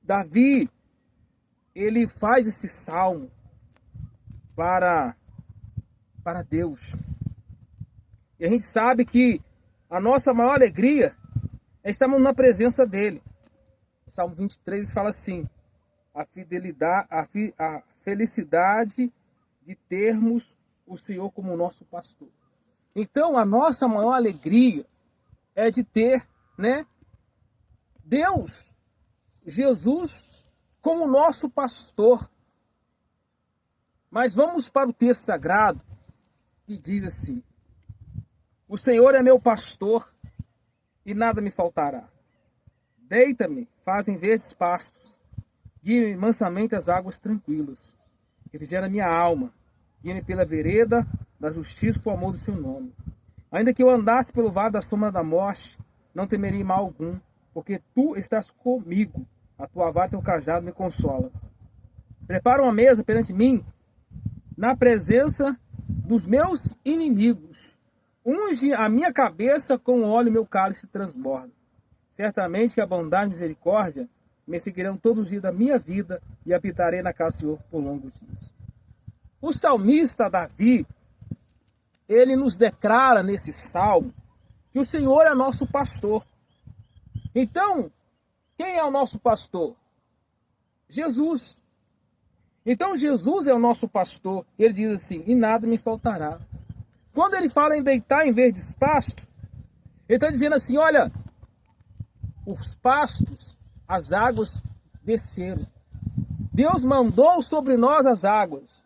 Davi, ele faz esse salmo para Deus. E a gente sabe que a nossa maior alegria é estarmos na presença dele. O Salmo 23 fala assim: a felicidade de termos o Senhor como nosso pastor. Então, a nossa maior alegria é de ter, né, Deus, Jesus, como nosso pastor. Mas vamos para o texto sagrado, que diz assim: o Senhor é meu pastor e nada me faltará. Deita-me, fazem verdes pastos, guia-me mansamente às águas tranquilas. Refrigera minha alma, guia-me pela vereda da justiça por amor do seu nome. Ainda que eu andasse pelo vale da sombra da morte, não temerei mal algum, porque tu estás comigo. A tua vara e teu cajado me consola. Prepara uma mesa perante mim, na presença dos meus inimigos. Unge a minha cabeça com óleo, meu cálice transborda. Certamente que a bondade e misericórdia me seguirão todos os dias da minha vida e habitarei na casa do Senhor por longos dias. O salmista Davi, ele nos declara nesse salmo que o Senhor é nosso pastor. Então, quem é o nosso pastor? Jesus. Então Jesus é o nosso pastor. Ele diz assim: e nada me faltará. Quando ele fala em deitar em verdes pastos, ele está dizendo assim: olha, os pastos, as águas desceram. Deus mandou sobre nós as águas.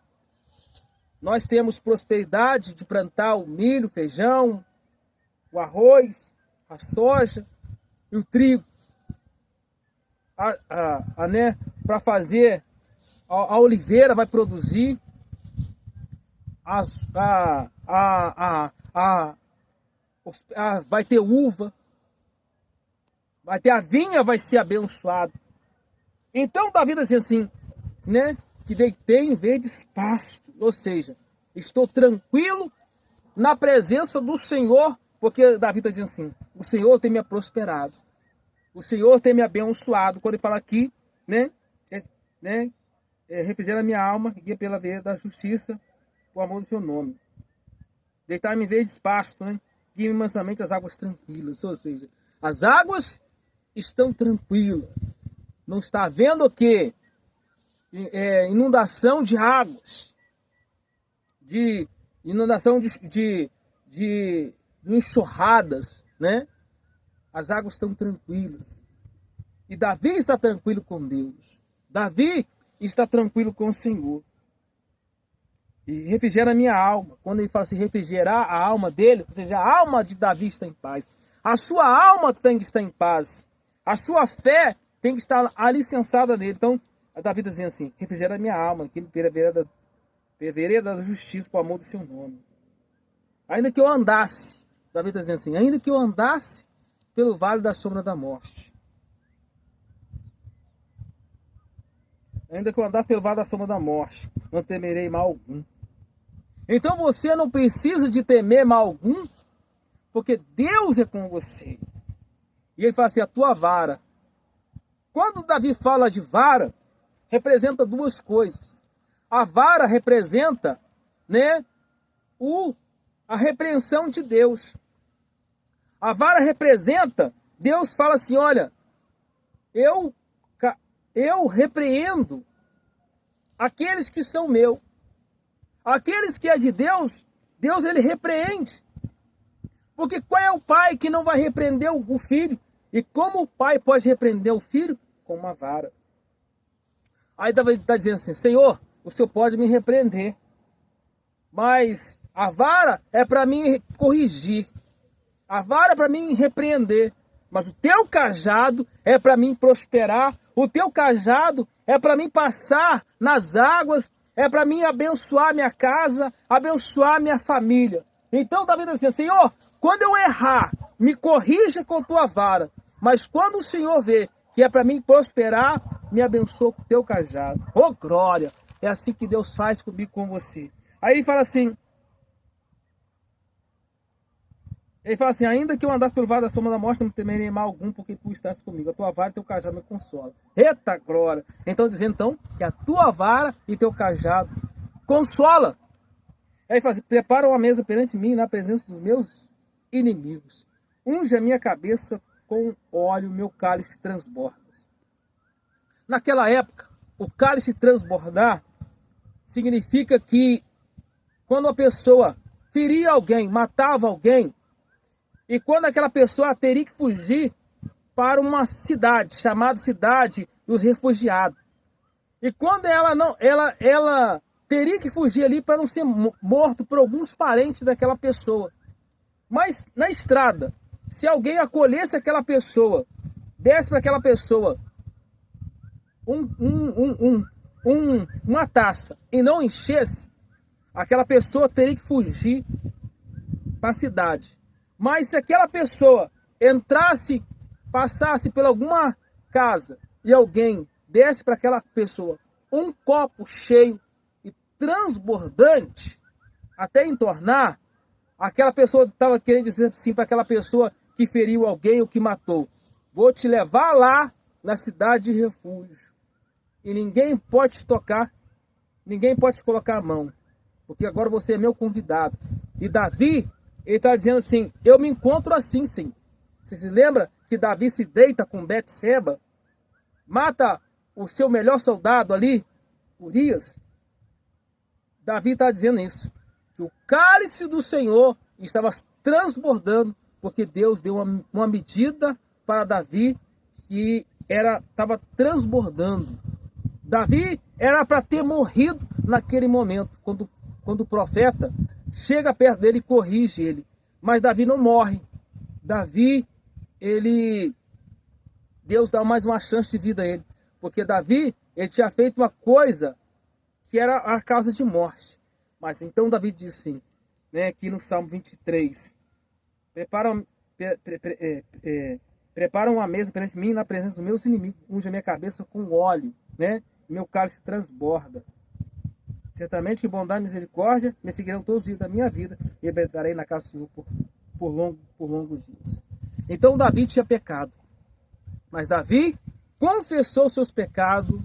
Nós temos prosperidade de plantar o milho, o feijão, o arroz, a soja e o trigo. Né, para fazer, a oliveira vai produzir, vai ter uva, vai ter a vinha, vai ser abençoado. Então Davi diz assim, né, que deitei em verdes pastos, ou seja, estou tranquilo na presença do Senhor, porque Davi está dizendo assim: o Senhor tem me prosperado, o Senhor tem me abençoado. Quando ele fala aqui, refrigera minha alma, guia pela vereda da justiça, o amor do seu nome. Deitar-me em verdes pastos, né? Guia-me mansamente às águas tranquilas, ou seja, as águas estão tranquilas. Não está havendo o quê? Inundação de águas, de inundação de enxurradas, né? As águas estão tranquilas. E Davi está tranquilo com Deus. Davi está tranquilo com o Senhor. E refrigera a minha alma. Quando ele fala assim, refrigerar a alma dele, ou seja, a alma de Davi está em paz. A sua alma tem que estar em paz. A sua fé tem que estar alicerçada nele. Então, Davi está dizendo assim: refrigera a minha alma, aqui pela vereda da justiça, por amor do seu nome. Ainda que eu andasse, Davi está dizendo assim, ainda que eu andasse pelo vale da sombra da morte. Ainda que eu andasse pelo vale da sombra da morte, não temerei mal algum. Então você não precisa de temer mal algum, porque Deus é com você. E ele fala assim: a tua vara. Quando Davi fala de vara, representa duas coisas. A vara representa, né, a repreensão de Deus. A vara representa, Deus fala assim: olha, eu repreendo aqueles que são meus. Aqueles que é de Deus, Deus ele repreende. Porque qual é o pai que não vai repreender o filho? E como o pai pode repreender o filho? Com uma vara. Aí Davi está dizendo assim: Senhor, o Senhor pode me repreender, mas a vara é para mim corrigir. A vara é para mim repreender. Mas o teu cajado é para mim prosperar. O teu cajado é para mim passar nas águas. É para mim abençoar minha casa, abençoar minha família. Então Davi diz assim: Senhor, quando eu errar, me corrija com tua vara. Mas quando o Senhor vê que é para mim prosperar, me abençoa com o teu cajado. Oh, glória! É assim que Deus faz comigo, com você. Aí ele fala assim: Ele fala assim: ainda que eu andasse pelo vale da sombra da morte, não temerei mal algum, porque tu estás comigo. A tua vara e teu cajado me consolam. Eita glória! Então dizendo então que a tua vara e teu cajado consola. Aí ele fala assim: prepara uma mesa perante mim na presença dos meus inimigos. Unge a minha cabeça com óleo, meu cálice transborda. Naquela época, o cálice transbordar significa que quando a pessoa feria alguém, matava alguém, e quando aquela pessoa teria que fugir para uma cidade, chamada Cidade dos Refugiados. E quando ela teria que fugir ali para não ser morto por alguns parentes daquela pessoa. Mas na estrada, se alguém acolhesse aquela pessoa, desse para aquela pessoa uma taça e não enchesse, aquela pessoa teria que fugir para a cidade. Mas se aquela pessoa entrasse, passasse por alguma casa e alguém desse para aquela pessoa um copo cheio e transbordante, até entornar, aquela pessoa estava querendo dizer assim para aquela pessoa que feriu alguém ou que matou: vou te levar lá na cidade de refúgio. E ninguém pode te tocar, ninguém pode te colocar a mão, porque agora você é meu convidado. E Davi, ele está dizendo assim: eu me encontro assim, sim. Você se lembra que Davi se deita com Betseba, mata o seu melhor soldado ali, Urias? Davi está dizendo isso, que o cálice do Senhor estava transbordando, porque Deus deu uma medida para Davi que estava transbordando. Davi era para ter morrido naquele momento, quando o profeta chega perto dele e corrige ele. Mas Davi não morre. Davi, Deus dá mais uma chance de vida a ele. Porque Davi, ele tinha feito uma coisa que era a causa de morte. Mas então Davi diz assim, né, aqui no Salmo 23. Prepara uma mesa perante mim na presença dos meus inimigos. Unge a minha cabeça com óleo, né? Meu cálice transborda. Certamente que bondade e misericórdia me seguirão todos os dias da minha vida, e habitarei na casa do Senhor por longos dias. Então Davi tinha pecado, mas Davi confessou seus pecados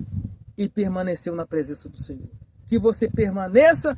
e permaneceu na presença do Senhor. Que você permaneça